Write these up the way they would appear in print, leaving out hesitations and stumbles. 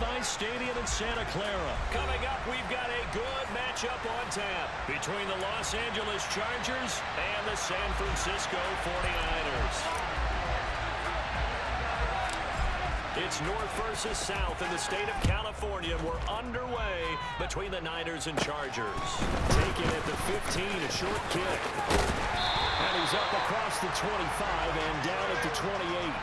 Levi's Stadium in Santa Clara. Coming up, we've got a good matchup on tap between the Los Angeles Chargers and the San Francisco 49ers. It's North versus South in the state of California. We're underway between the Niners and Chargers. Taken at the 15, a short kick. And he's up across the 25 and down at the 28.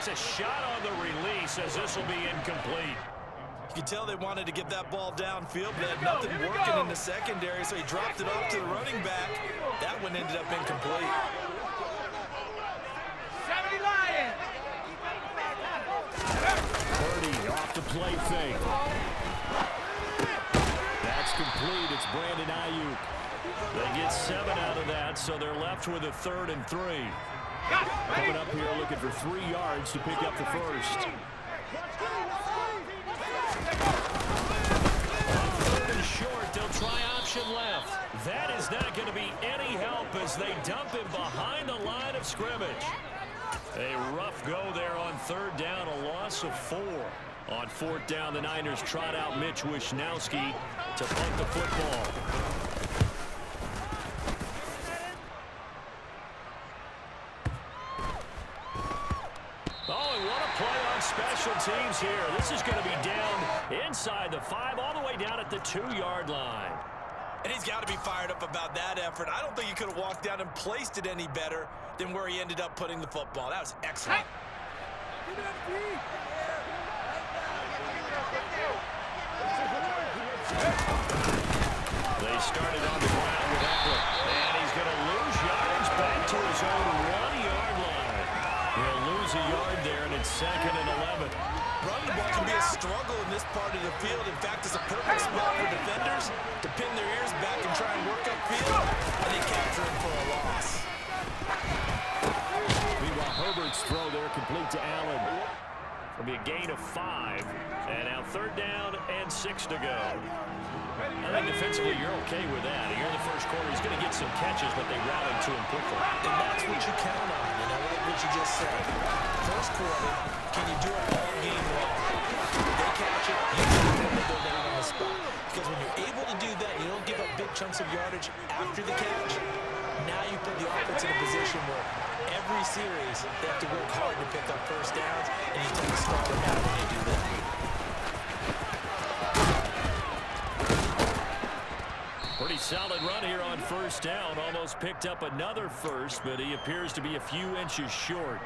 A shot on the release as this will be incomplete. You can tell they wanted to get that ball downfield, but had nothing working in the secondary, so he dropped it off to the running back. That one ended up incomplete. 70 Lions. 30 off the play fake. That's complete. It's Brandon Ayuk. They get 7 out of that, so they're left with a 3rd and 3. Coming up here looking for 3 yards to pick up the first. 3rd and short, they'll try option left. That is not going to be any help as they dump him behind the line of scrimmage. A rough go there on 3rd down, a loss of 4. On 4th down, the Niners trot out Mitch Wishnowski to punt the football. Special teams here. This is going to be down inside the 5, all the way down at the 2-yard line. And he's got to be fired up about that effort. I don't think he could have walked down and placed it any better than where he ended up putting the football. That was excellent. They started on the ground with Eckler. And he's going to lose yards back to his own 1-yard line. He'll lose a yard there, and it's 2nd and 11. Running the ball can be a struggle in this part of the field. In fact, it's a perfect spot for defenders to pin their ears back and try and work upfield, and they capture him for a loss. Meanwhile, Herbert's throw there complete to Allen. It'll be a gain of 5, and now 3rd down and 6 to go. I think defensively you're okay with that. Here in the first quarter, he's going to get some catches, but they rallied to him quickly. And that's what you count on, you know, like what you just said. First quarter, can you do it all game long? They catch it, you can go down on the spot. Because when you're able to do that, you don't give up big chunks of yardage after the catch. Now you put the offense in a position where every series they have to work hard to pick up first downs, and you tend to stall them out when they do that. Pretty solid run here on 1st down. Almost picked up another first, but he appears to be a few inches short.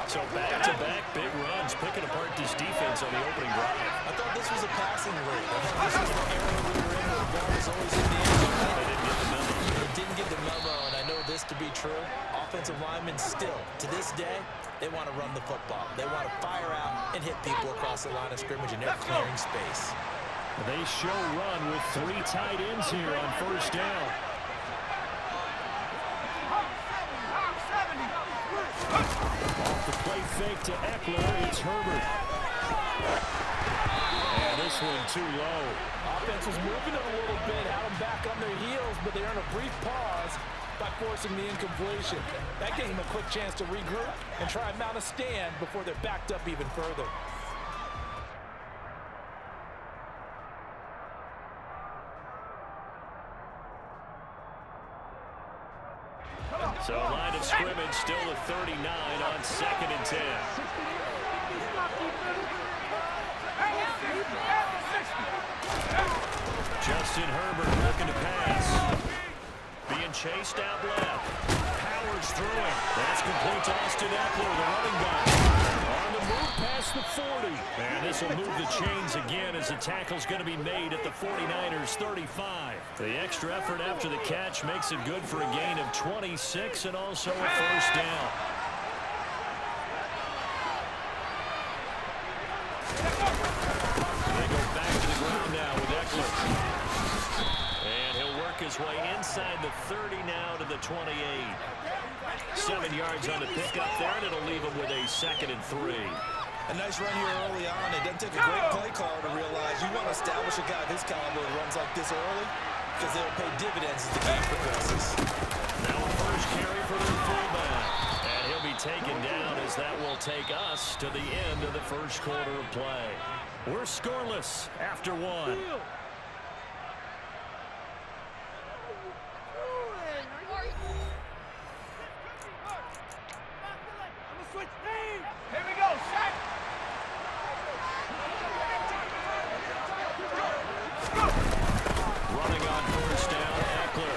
So back-to-back big runs, picking apart this defense on the opening drive. I thought this was a passing league. I thought this was the area we were in where the ball was always in the end zone. They didn't get the memo. They didn't get the memo, and I know this to be true. Offensive linemen still, to this day, they want to run the football. They want to fire out and hit people across the line of scrimmage, and they're clearing space. They show run with 3 tight ends here on 1st down. Off the play fake to Eckler, it's Herbert. And this one too low. Offense was moving it a little bit, had them back on their heels, but they earned a brief pause by forcing the incompletion. That gave them a quick chance to regroup and try and mount a stand before they're backed up even further. So line of scrimmage still at 39 on 2nd and 10. Justin Herbert looking to pass. Being chased out left. Powers through it. That's complete to Austin Eckler, the running back. On the move past the 40. And this will move the chains again as the tackle's going to be made at the 49ers 35. The extra effort after the catch makes it good for a gain of 26 and also a 1st down. They go back to the ground now with Eckler. And he'll work his way inside the 30 now to the 28. 7 yards on the pickup there, and it'll leave them with a 2nd and 3. A nice run here early on. It doesn't take a great play caller to realize you want to establish a guy of his caliber that runs like this early because they'll pay dividends as the game progresses. Now a first carry for the fullback. And he'll be taken down as that will take us to the end of the first quarter of play. We're scoreless after 1. Running on first down, Eckler.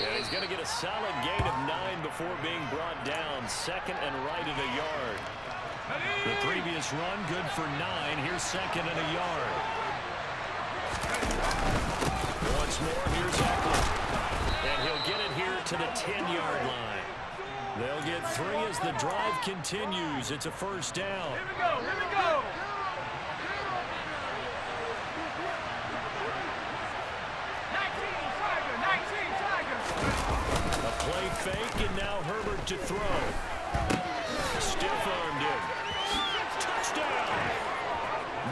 And he's going to get a solid gain of 9 before being brought down. 2nd and right at a yard. The previous run, good for 9. Here's 2nd and a yard. Once more, here's Eckler. And he'll get it here to the 10-yard line. They'll get 3 as the drive continues. It's a first down. Here we go, here we go. Play fake, and now Herbert to throw. Stiff-armed him. Touchdown!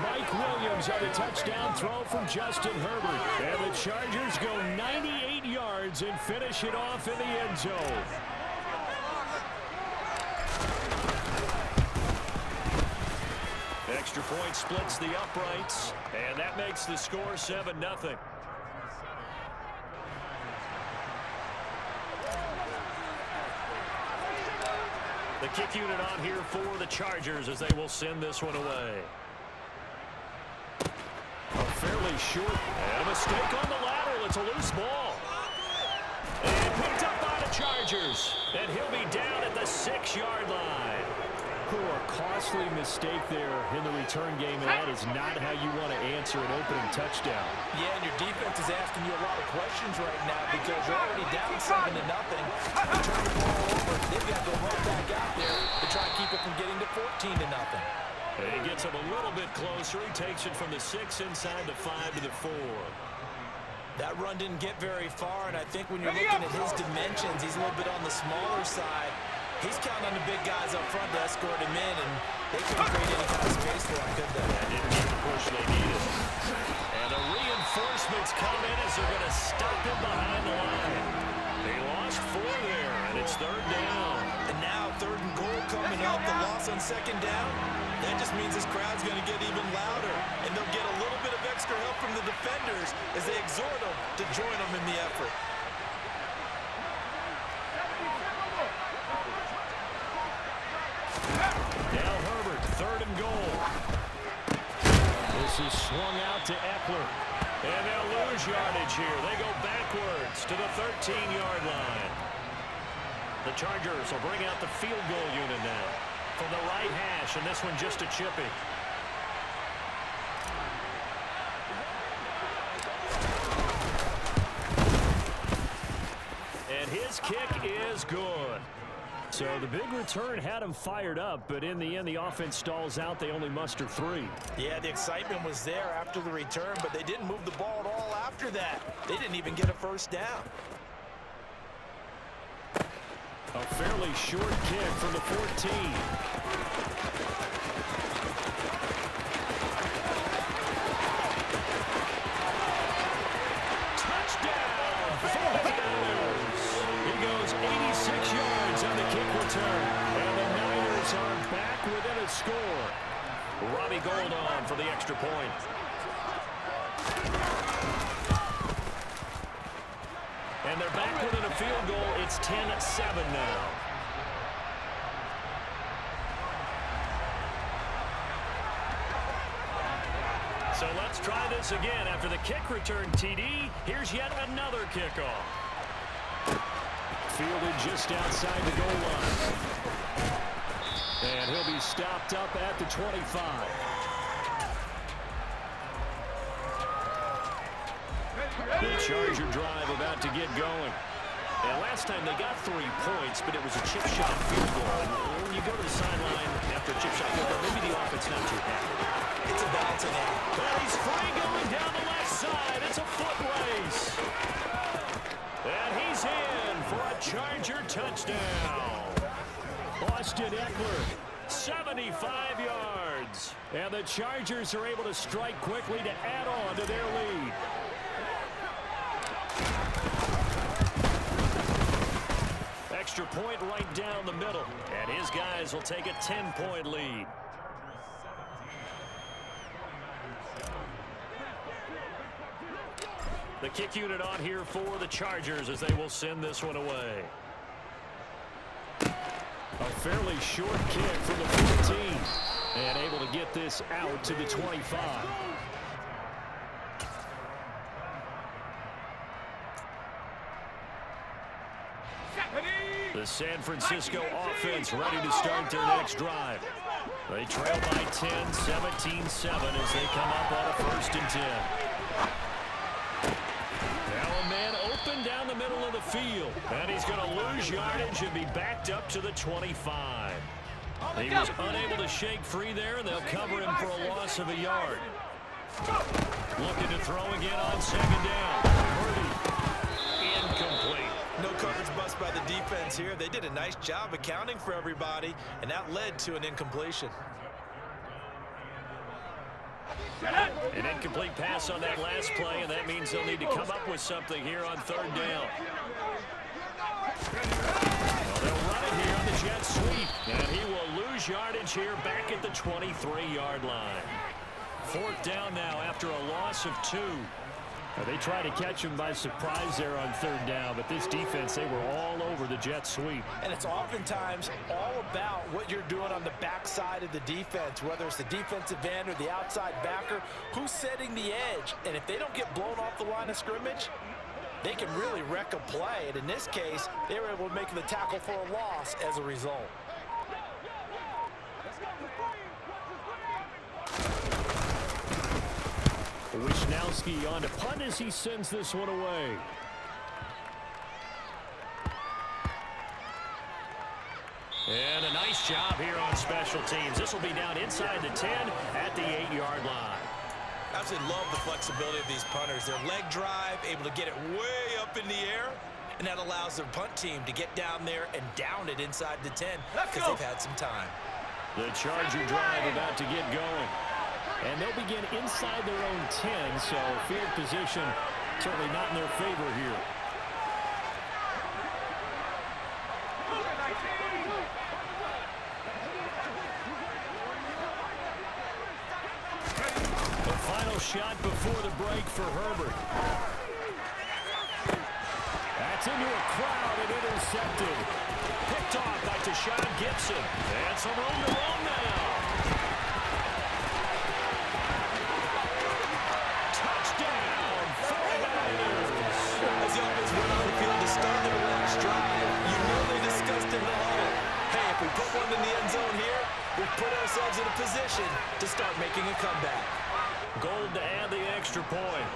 Mike Williams on a touchdown throw from Justin Herbert. And the Chargers go 98 yards and finish it off in the end zone. Extra point splits the uprights, and that makes the score 7-0. The kick unit on here for the Chargers as they will send this one away. A fairly short and a mistake on the lateral. It's a loose ball. And picked up by the Chargers. And he'll be down at the 6-yard line. Poor costly mistake there in the return game, and that is not how you want to answer an opening touchdown. Yeah, and your defense is asking you a lot of questions right now because you're already down 7-0. You turn the ball over, they've got to go right back out there to try and keep it from getting to 14-0. And he gets him a little bit closer. He takes it from the 6 inside the 5 to the 4. That run didn't get very far, and I think when you're looking at his dimensions, he's a little bit on the smaller side. He's counting on the big guys up front to escort him in, and they couldn't create any kind of space for him, could they? That didn't get the push they needed. And the reinforcements come in as they're going to stop him behind the line. They lost 4 there, and it's 3rd down. And now 3rd and goal coming up, the loss on 2nd down. That just means this crowd's going to get even louder, and they'll get a little bit of extra help from the defenders as they exhort them to join them in the effort. Now Herbert, 3rd and goal. This is swung out to Eckler. And they'll lose yardage here. They go backwards to the 13-yard line. The Chargers will bring out the field goal unit now from the right hash, and this one just a chippy. And his kick is good. So the big return had him fired up, but in the end, the offense stalls out. They only muster 3. Yeah, the excitement was there after the return, but they didn't move the ball at all after that. They didn't even get a first down. A fairly short kick from the 14. He goes 86 yards on the kick return. And the Niners are back within a score. Robbie Gould on for the extra point. And they're back within a field goal. It's 10-7 now. So let's try this again. After the kick return TD, here's yet another kickoff. Fielded just outside the goal line. And he'll be stopped up at the 25. The Charger drive about to get going. And last time they got 3 points, but it was a chip shot field goal. And when you go to the sideline after a chip shot field goal, maybe the offense not too happy. It's a bouncing act. Well, he's free going down the left side. It's a foot race. And Charger touchdown. Austin Eckler, 75 yards. And the Chargers are able to strike quickly to add on to their lead. Extra point right down the middle. And his guys will take a 10-point lead. The kick unit on here for the Chargers as they will send this one away. A fairly short kick from the 14. And able to get this out to the 25. The San Francisco offense ready to start their next drive. They trail by 10, 17-7 as they come up on a 1st and 10. Now a man open down the middle of the field. And he's going to lose yardage and be backed up to the 25. He was unable to shake free there, and they'll cover him for a loss of a yard. Looking to throw again on 2nd down. Purdy, incomplete. No coverage bust by the defense here. They did a nice job accounting for everybody, and that led to an incompletion. An incomplete pass on that last play, and that means they'll need to come up with something here on 3rd down. Well, they'll run it here on the jet sweep, and he will lose yardage here back at the 23-yard line. 4th down now after a loss of 2. They tried to catch him by surprise there on 3rd down, but this defense, they were all over the jet sweep. And it's oftentimes all about what you're doing on the backside of the defense, whether it's the defensive end or the outside backer, who's setting the edge. And if they don't get blown off the line of scrimmage, they can really wreck a play. And in this case, they were able to make the tackle for a loss as a result. Wisnowski on to punt as he sends this one away. And a nice job here on special teams. This will be down inside the 10 at the 8-yard line. Absolutely love the flexibility of these punters. Their leg drive, able to get it way up in the air, and that allows their punt team to get down there and down it inside the 10 because they've had some time. The Charger drive about to get going. And they'll begin inside their own 10, so field position certainly not in their favor here. The final shot before the break for Herbert. That's into a crowd and intercepted. Picked off by Deshaun Gibson. And some room to roam now. As the offense went on the field to start their last drive, you know they discussed in the huddle. Hey, if we put one in the end zone here, we've put ourselves in a position to start making a comeback. Gold to add the extra point.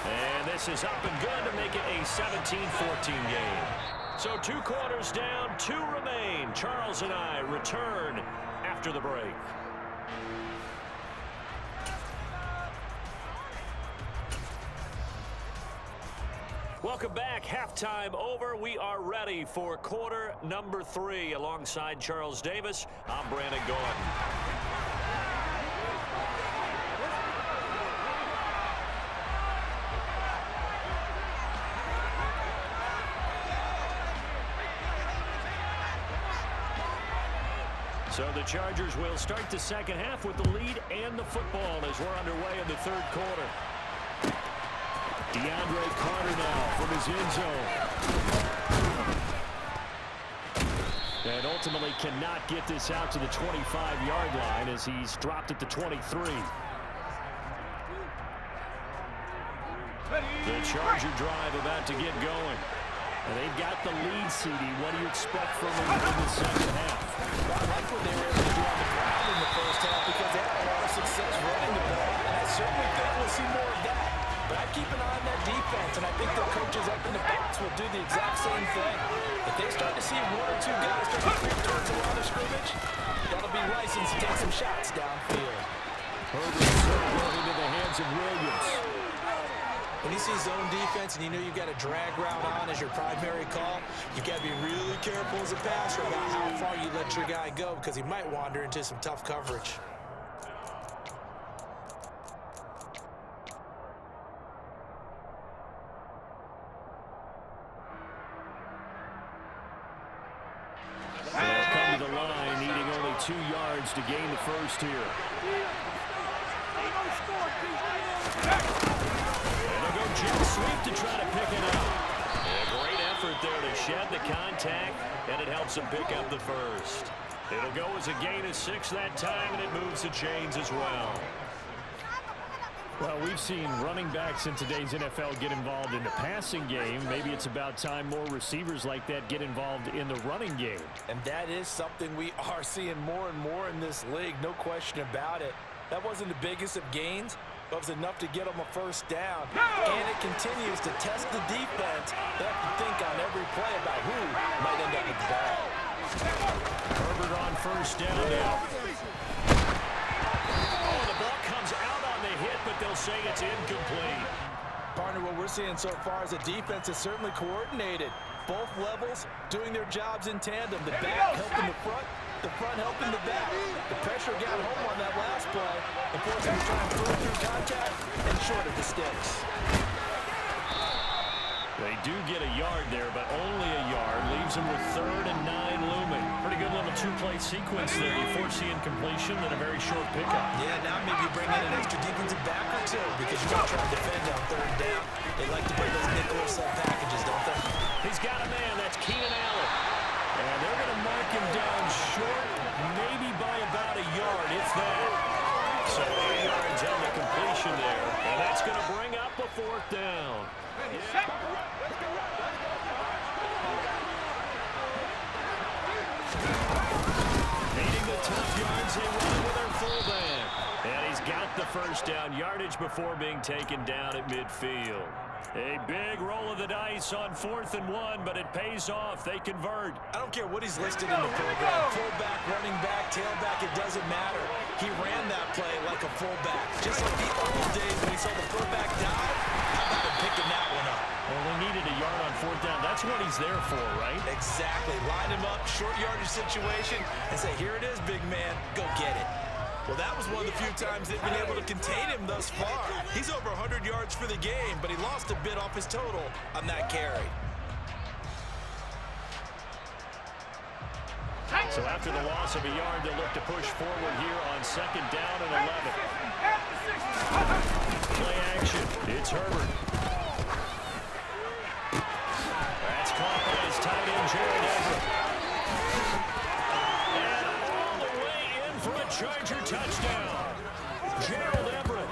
And this is up and good to make it a 17-14 game. So 2 quarters down, 2 remain. Charles and I return after the break. Welcome back. Halftime over. We are ready for quarter number 3. Alongside Charles Davis, I'm Brandon Gordon. So the Chargers will start the second half with the lead and the football as we're underway in the 3rd quarter. DeAndre Carter now from his end zone. And ultimately cannot get this out to the 25-yard line as he's dropped at the 23. The Charger drive about to get going. And they've got the lead, CD. What do you expect from them in the second half? Well, I like what they were able to do on the ground in the first half because they had a lot of success running the ball. And I certainly think we'll see more of that. But I keep an eye on that defense, and I think the coaches up in the box will do the exact same thing. If they start to see 1 or 2 guys start to creep towards the line of scrimmage, that'll be license to take some shots downfield. Herbert into the hands of Williams. When you see zone defense and you know you've got a drag route on as your primary call, you've got to be really careful as a passer about how far you let your guy go because he might wander into some tough coverage. They'll come to the line, needing only 2 yards to gain the first here. And they'll go jet sweep to try to pick it up. A great effort there to shed the contact, and it helps them pick up the first. It'll go as a gain of 6 that time, and it moves the chains as well. Well, we've seen running backs in today's NFL get involved in the passing game. Maybe it's about time more receivers like that get involved in the running game. And that is something we are seeing more and more in this league, no question about it. That wasn't the biggest of gains, but it was enough to get them a first down. And it continues to test the defense. They have to think on every play about who might end up with the ball. Herbert on first down now. Oh, the ball comes out on the hit, but they'll say it's incomplete. Partner, what we're seeing so far is a defense is certainly coordinated. Both levels doing their jobs in tandem. The back helping the front helping the back. The pressure got home on that last play and forced him to try and throw through contact and short of the sticks. They do get a yard there, but only a yard. Leaves them with 3rd and 9 looming. Pretty good little 2-play sequence there. You foresee incompletion and a very short pickup. Yeah, now maybe bring in an extra defensive back or two because you got to try to defend on 3rd down. They like to play those nickel or sub packages, don't they? He's got a man. That's Keenan Allen. And they're going to mark him down short, maybe by about a yard, if that. So 8 yards on the completion there. And that's going to bring up a 4th down. Needing the tough yards, they run with their fullback. And he's got the first down yardage before being taken down at midfield. A big roll of the dice on 4th and 1, but it pays off. They convert. I don't care what he's listed in the program. Fullback, running back, tailback, it doesn't matter. He ran that play like a fullback. Just like the old days when he saw the fullback dive. How about him picking that one up? Well, they needed a yard on 4th down. That's what he's there for, right? Exactly. Line him up, short yardage situation, and say, here it is, big man. Go get it. Well, that was one of the few times they've been able to contain him thus far. He's over 100 yards for the game, but he lost a bit off his total on that carry. So after the loss of a yard, they'll look to push forward here on 2nd down and 11. Play action. It's Herbert. That's caught by his tight end, Jared Everett. And all the way in for a Charger touchdown. Gerald Everett,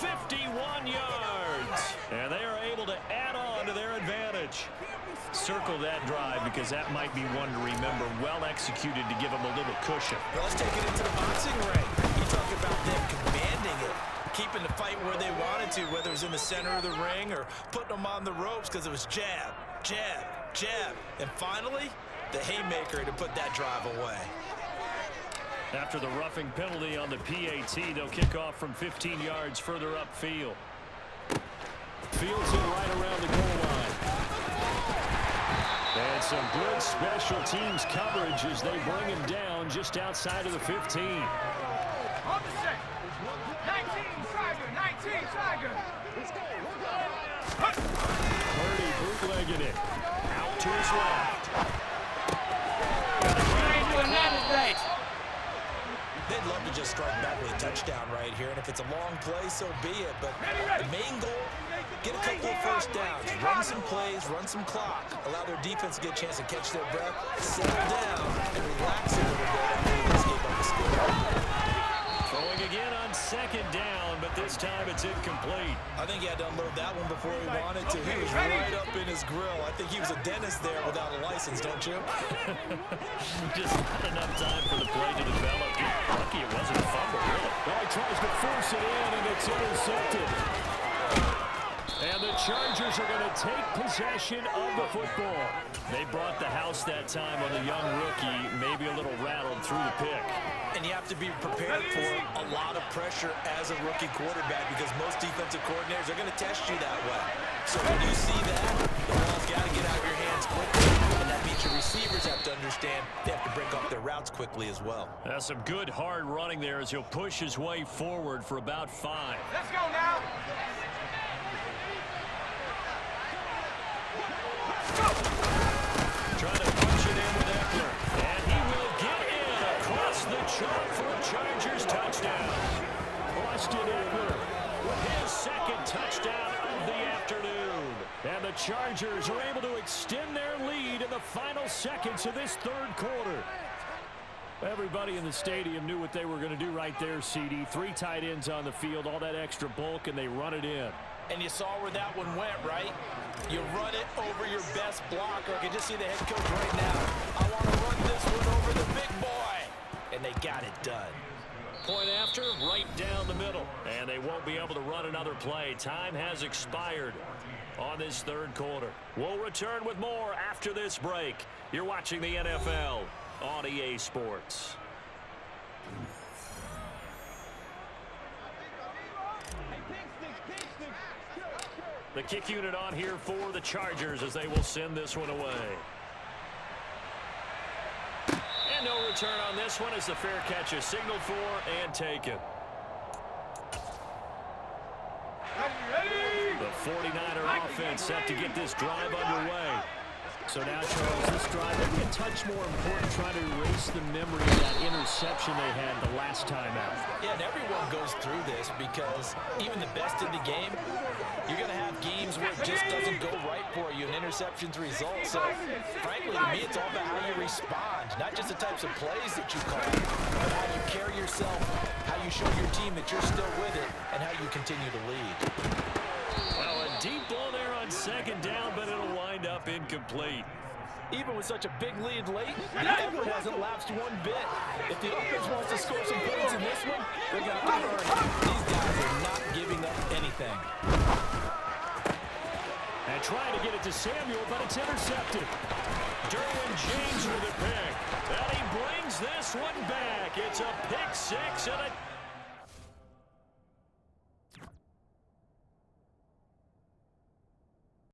51 yards. And they are able to add on to their advantage. Circle that drive because that might be one to remember. Well executed to give them a little cushion. Well, let's take it into the boxing ring. You talk about them commanding it, keeping the fight where they wanted to, whether it was in the center of the ring or putting them on the ropes because it was jab, jab, jab. And finally, the haymaker to put that drive away. After the roughing penalty on the PAT, they'll kick off from 15 yards further upfield. Fields it right around the goal line. And some good special teams coverage as they bring him down just outside of the 15. 19, Tiger. Purdy bootlegging it. Out to his left. They'd love to just strike back with a touchdown right here, and if it's a long play, so be it. But the main goal, get a couple of first downs, run some plays, run some clock, allow their defense to get a chance to catch their breath, settle down, and relax a little bit after they escape up the score. Throwing again on 2nd down, but this time it's incomplete. I think he had to unload that one before he wanted to. He was right up in his grill. I think he was a dentist there without a license, don't you? Just not enough time for the play to develop. Lucky it wasn't a fumble, really. Well, he tries to force it in, and it's intercepted. And the Chargers are going to take possession of the football. They brought the house that time on the young rookie, maybe a little rattled through the pick. And you have to be prepared for a lot of pressure as a rookie quarterback because most defensive coordinators are going to test you that way. So when you see that, the ball's got to get out of your hands quickly. And that means your receivers have to understand they have to break off their routes quickly as well. That's some good hard running there as he'll push his way forward for about 5. Let's go now. Trying to punch it in with Eckler. And he will get in across the chalk for a Chargers touchdown. Austin Eckler with his second touchdown of the afternoon. And the Chargers are able to extend their lead in the final seconds of this third quarter. Everybody in the stadium knew what they were going to do right there, CD. 3 tight ends on the field, all that extra bulk, and they run it in. And you saw where that one went, right? You run it over your best blocker. I can just see the head coach right now. I want to run this one over the big boy. And they got it done. Point after, right down the middle. And they won't be able to run another play. Time has expired on this third quarter. We'll return with more after this break. You're watching the NFL on EA Sports. The kick unit on here for the Chargers as they will send this one away. And no return on this one as the fair catch is signaled for and taken. The 49er offense set to get this drive underway. So now, Charles, this drive may be a touch more important trying to erase the memory of that interception they had the last time out. Yeah, and everyone goes through this because even the best in the game, you're going to have games where it just doesn't go right for you, and interceptions result. So, frankly, to me, it's all about how you respond, not just the types of plays that you call, but how you carry yourself, how you show your team that you're still with it, and how you continue to lead. Well, a deep ball there on second down, but it'll wind up incomplete. Even with such a big lead late, the effort hasn't lapsed one bit. If the offense wants to score some points in this one, they're going to have to earn it. These guys are not giving up anything. And trying to get it to Samuel, but it's intercepted. Derwin James with a pick. And he brings this one back. It's a pick 6 and a